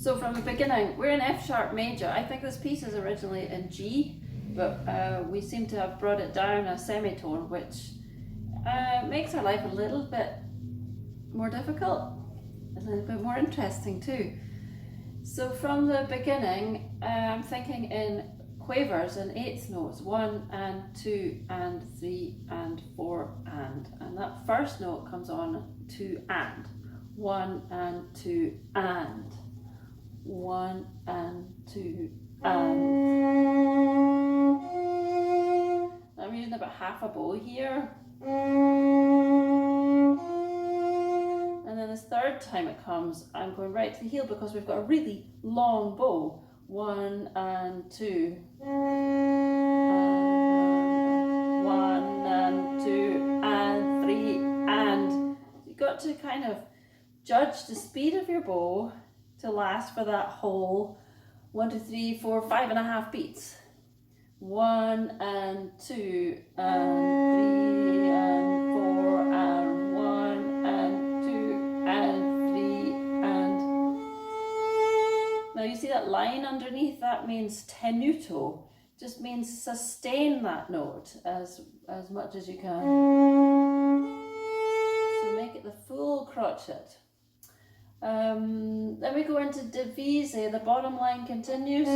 So from the beginning, we're in F sharp major. I think this piece is originally in G, but we seem to have brought it down a semitone, which makes our life a little bit more difficult, a little bit more interesting too. So from the beginning, I'm thinking in quavers and eighth notes, 1 and 2 and 3 and 4 and that first note comes on to and, 1 and 2 and, 1 and 2 and. I'm using about half a bow here. And then this third time it comes, I'm going right to the heel because we've got a really long bow. 1 and 2. 1 and 2 and 3 and. You've got to kind of judge the speed of your bow to last for that whole 1, 2, 3, 4, 5.5 beats. 1 and 2 and 3 and 4 and 1 and 2 and 3 and. Now you see that line underneath? That means tenuto. Just means sustain that note as much as you can. So make it the full crotchet. Then we go into divise. The bottom line continues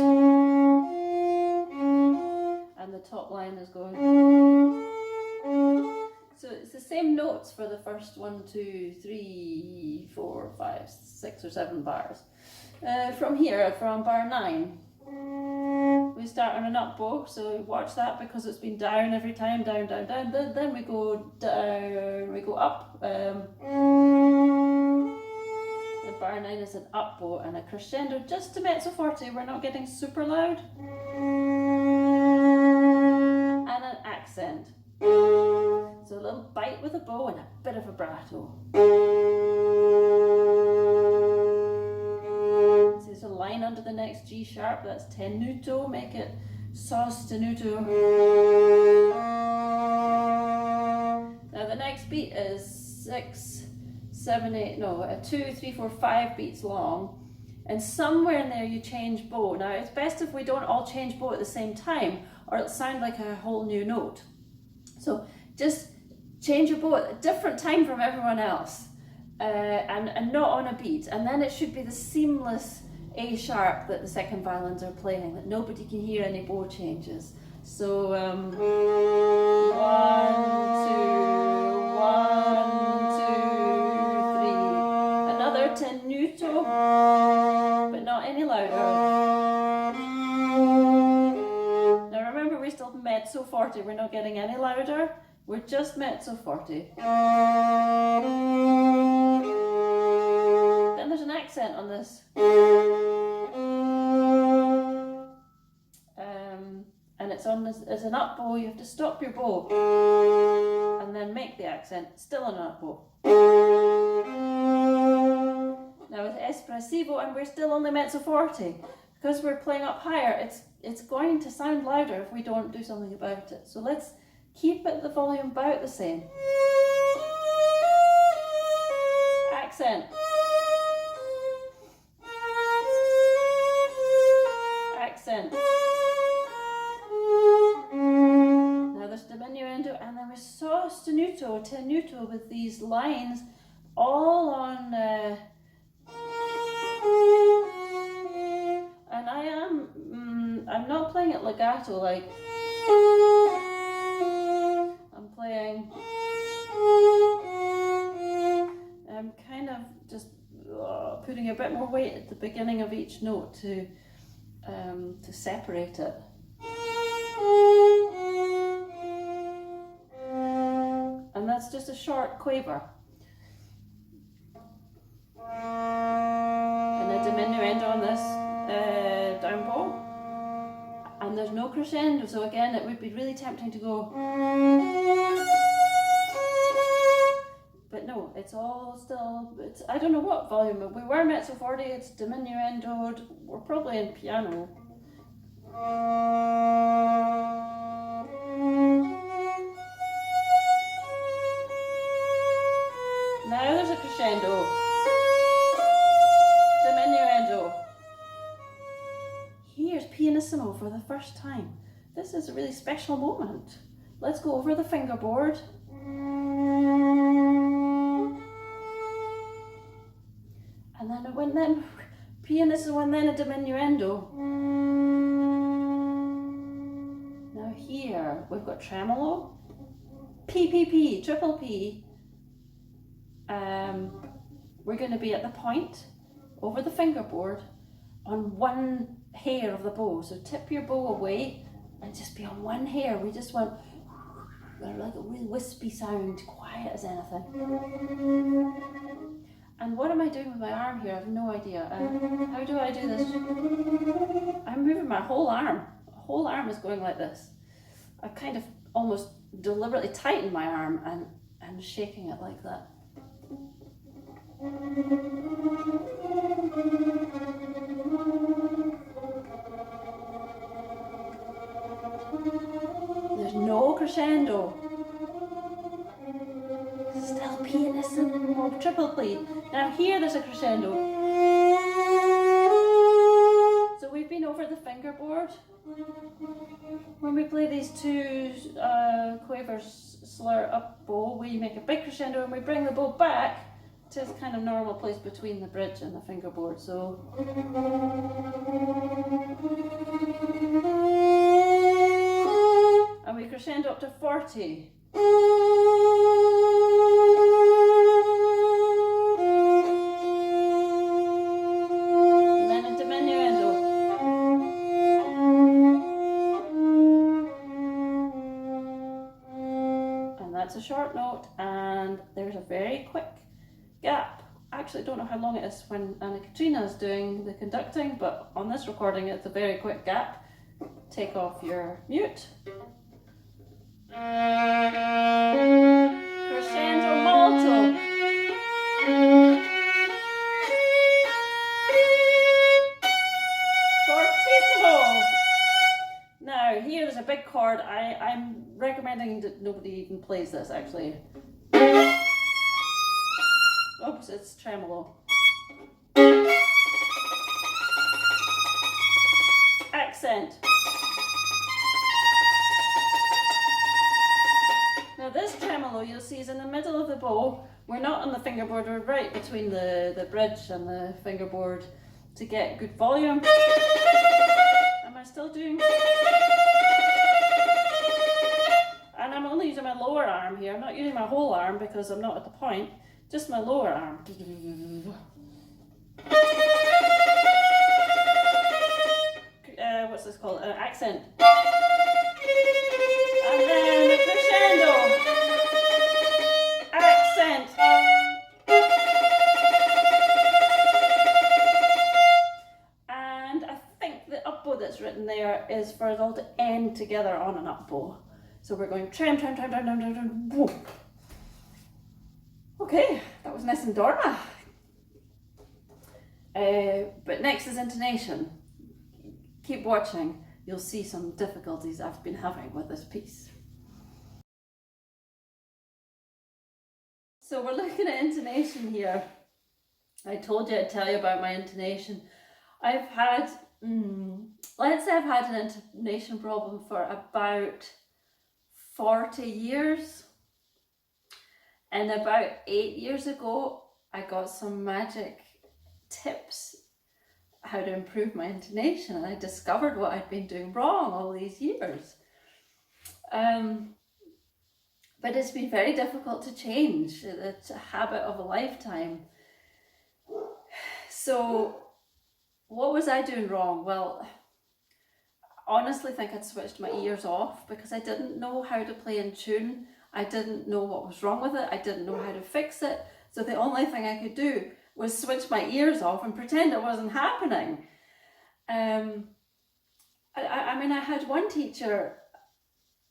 and the top line is going. So it's the same notes for the first 1, 2, 3, 4, 5, 6 or 7 bars. From here, from bar 9, we start on an up bow, so watch that because it's been down every time, down, down, down. Then we go down, we go up. Bar 9 is an up bow and a crescendo just to mezzo forte. We're not getting super loud. And an accent. So a little bite with a bow and a bit of vibrato. So there's a line under the next G sharp, that's tenuto, make it sostenuto. Now the next beat is 6, 7, 8, no, 2, 3, 4, 5 beats long, and somewhere in there you change bow. Now it's best if we don't all change bow at the same time or it'll sound like a whole new note. So just change your bow at a different time from everyone else and not on a beat, and then it should be the seamless A sharp that the second violins are playing, that nobody can hear any bow changes. So 1, 2, 1, 2, 3, another tenuto, but not any louder. Now remember, we're still mezzo forte, we're not getting any louder, we're just mezzo forte. Then there's an accent on this. And it's on this as an up bow. You have to stop your bow and then make the accent, still an up bow. Now with espressivo, and we're still only mezzo forte. Because we're playing up higher, it's going to sound louder if we don't do something about it. So let's keep the volume about the same. Accent. Accent. Now there's diminuendo, and then we sostenuto, tenuto with these lines all on. And I'm not playing it legato like. I'm playing. I'm kind of just putting a bit more weight at the beginning of each note to separate it. And that's just a short quaver. And a diminuendo on this down bow. And there's no crescendo, so again it would be really tempting to go. But no, it's all still, I don't know what volume, we were mezzo forte, it's diminuendoed, we're probably in piano. Now there's a crescendo, diminuendo, pianissimo for the first time. This is a really special moment. Let's go over the fingerboard. And then a went then pianissimo and then a diminuendo. Now here we've got tremolo, P, triple P. We're going to be at the point over the fingerboard on one hair of the bow. So tip your bow away and just be on one hair. We just want like a really wispy sound, quiet as anything. And what am I doing with my arm here? I have no idea. How do I do this? I'm moving my whole arm. The whole arm is going like this. I kind of almost deliberately tighten my arm and shaking it like that. There's no crescendo. Still pianissimo, triple P. Now here there's a crescendo. So we've been over the fingerboard. When we play these two quavers slur up bow, we make a big crescendo and we bring the bow back to its kind of normal place between the bridge and the fingerboard. So and we crescendo up to 40. And then a diminuendo. And that's a short note, and there's a very quick gap. I actually don't know how long it is when Anna Katrina is doing the conducting, but on this recording it's a very quick gap. Take off your mute. Crescendo molto. Fortissimo. Now here there's a big chord. I'm recommending that nobody even plays this actually. Oops, it's tremolo. Accent. Now this tremolo you'll see is in the middle of the bow. We're not on the fingerboard, we're right between the bridge and the fingerboard to get good volume. Am I still doing? And I'm only using my lower arm here. I'm not using my whole arm because I'm not at the point. Just my lower arm. What's this called? Accent. And then the crescendo. Accent. And I think the up bow that's written there is for it all to end together on an up bow. So we're going trem, trem, trem, trem, trem, trem, trem, boom. Okay, that was Nessun Dorma. But next is intonation. Keep watching, you'll see some difficulties I've been having with this piece. So we're looking at intonation here. I told you I'd tell you about my intonation. I've had, let's say I've had an intonation problem for about 40 years. And about 8 years ago, I got some magic tips how to improve my intonation, and I discovered what I'd been doing wrong all these years. But it's been very difficult to change. It's a habit of a lifetime. So what was I doing wrong? Well, I honestly think I'd switched my ears off because I didn't know how to play in tune. I didn't know what was wrong with it. I didn't know how to fix it. So the only thing I could do was switch my ears off and pretend it wasn't happening. I mean, I had one teacher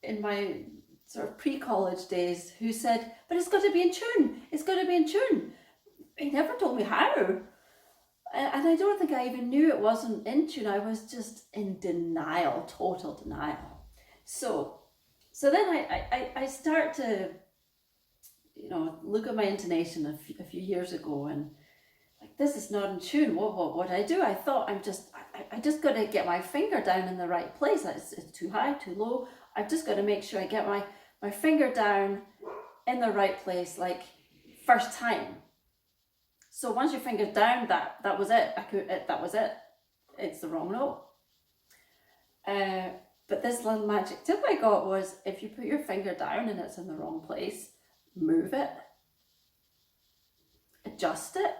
in my sort of pre-college days who said, but it's got to be in tune. It's got to be in tune. He never told me how. And I don't think I even knew it wasn't in tune. I was just in denial, total denial. So then I start to, look at my intonation a few years ago and like, this is not in tune. What did I do? I thought I'm I just got to get my finger down in the right place. It's too high, too low. I've just got to make sure I get my finger down in the right place, like first time. So once your finger's down, that was it. That was it. It's the wrong note. But this little magic tip I got was, if you put your finger down and it's in the wrong place, move it, adjust it.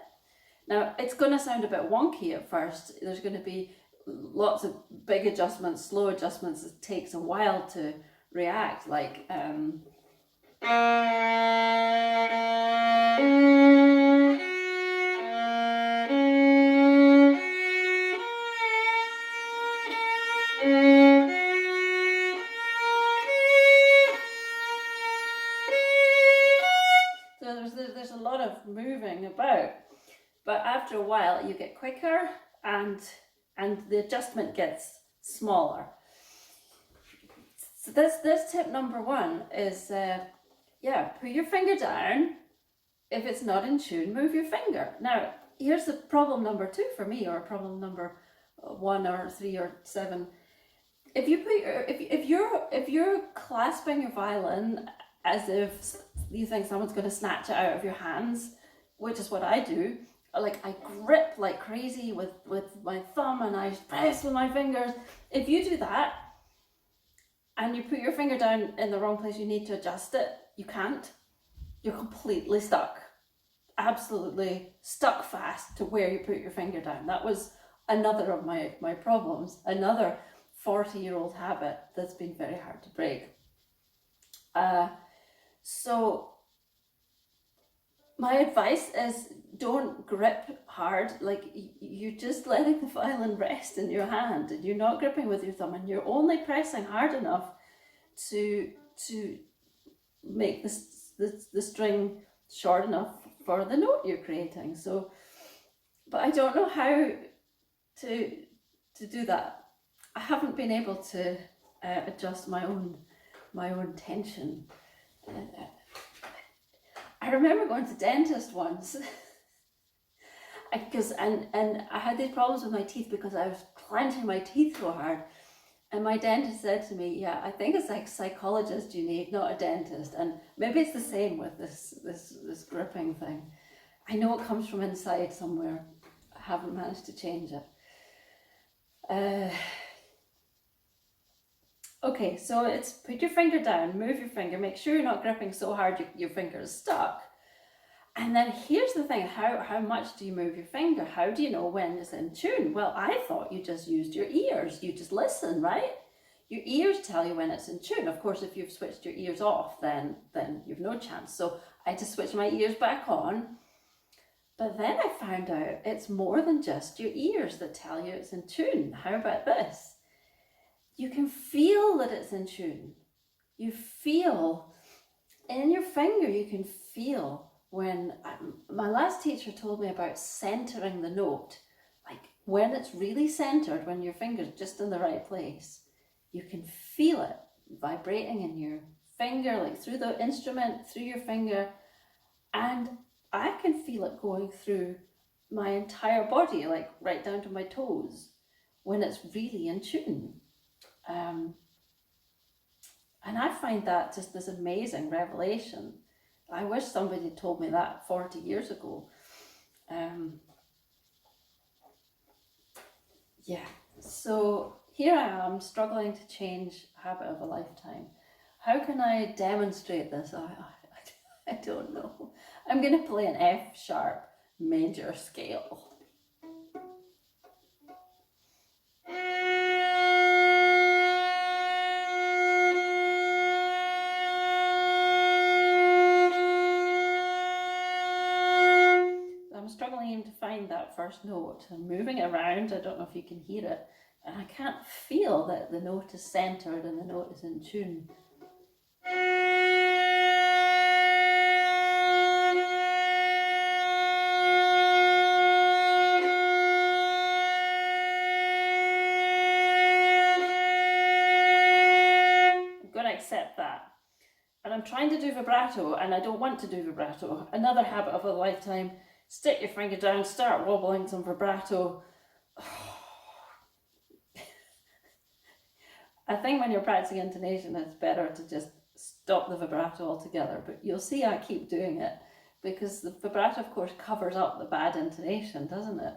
Now, it's going to sound a bit wonky at first. There's going to be lots of big adjustments, slow adjustments. It takes a while to react, like there's a lot of moving about, but after a while you get quicker and the adjustment gets smaller. So this tip number one is put your finger down. If it's not in tune, move your finger. Now here's the problem number two for me, or problem number 1 or 3 or 7. If you put if you're clasping your violin as if you think someone's going to snatch it out of your hands, which is what I do, like I grip like crazy with my thumb and I press with my fingers. If you do that and you put your finger down in the wrong place, you need to adjust it, you can't. You're completely stuck, absolutely stuck fast to where you put your finger down. That was another of my problems, another 40-year-old habit that's been very hard to break. So my advice is, don't grip hard. Like, you're just letting the violin rest in your hand and you're not gripping with your thumb, and you're only pressing hard enough to make the string short enough for the note you're creating. So, but I don't know how to do that. I haven't been able to adjust my own tension. I remember going to the dentist once and I had these problems with my teeth because I was clenching my teeth so hard, and my dentist said to me, yeah, I think it's like a psychologist you need, not a dentist. And maybe it's the same with this gripping thing. I know it comes from inside somewhere. I haven't managed to change it. Okay, so it's put your finger down, move your finger, make sure you're not gripping so hard your finger is stuck. And then here's the thing, how much do you move your finger? How do you know when it's in tune? Well, I thought you just used your ears. You just listen, right? Your ears tell you when it's in tune. Of course, if you've switched your ears off, then you've no chance. So I just switched my ears back on. But then I found out it's more than just your ears that tell you it's in tune. How about this? You can feel that it's in tune. You feel in your finger, you can feel when, my last teacher told me about centering the note. Like when it's really centered, when your finger's just in the right place, you can feel it vibrating in your finger, like through the instrument, through your finger. And I can feel it going through my entire body, like right down to my toes, when it's really in tune. And I find that just this amazing revelation. I wish somebody had told me that 40 years ago. Yeah, so here I am struggling to change a habit of a lifetime. How can I demonstrate this? I don't know. I'm going to play an F sharp major scale. To find that first note and moving it around. I don't know if you can hear it, and I can't feel that the note is centered and the note is in tune. I've got to accept that. And I'm trying to do vibrato, and I don't want to do vibrato. Another habit of a lifetime. Stick your finger down, start wobbling some vibrato. I think when you're practicing intonation, it's better to just stop the vibrato altogether, but you'll see I keep doing it because the vibrato, of course, covers up the bad intonation, doesn't it?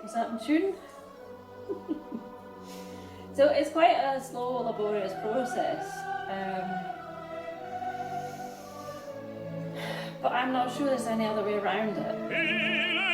Is that in tune? So it's quite a slow, laborious process, but I'm not sure there's any other way around it.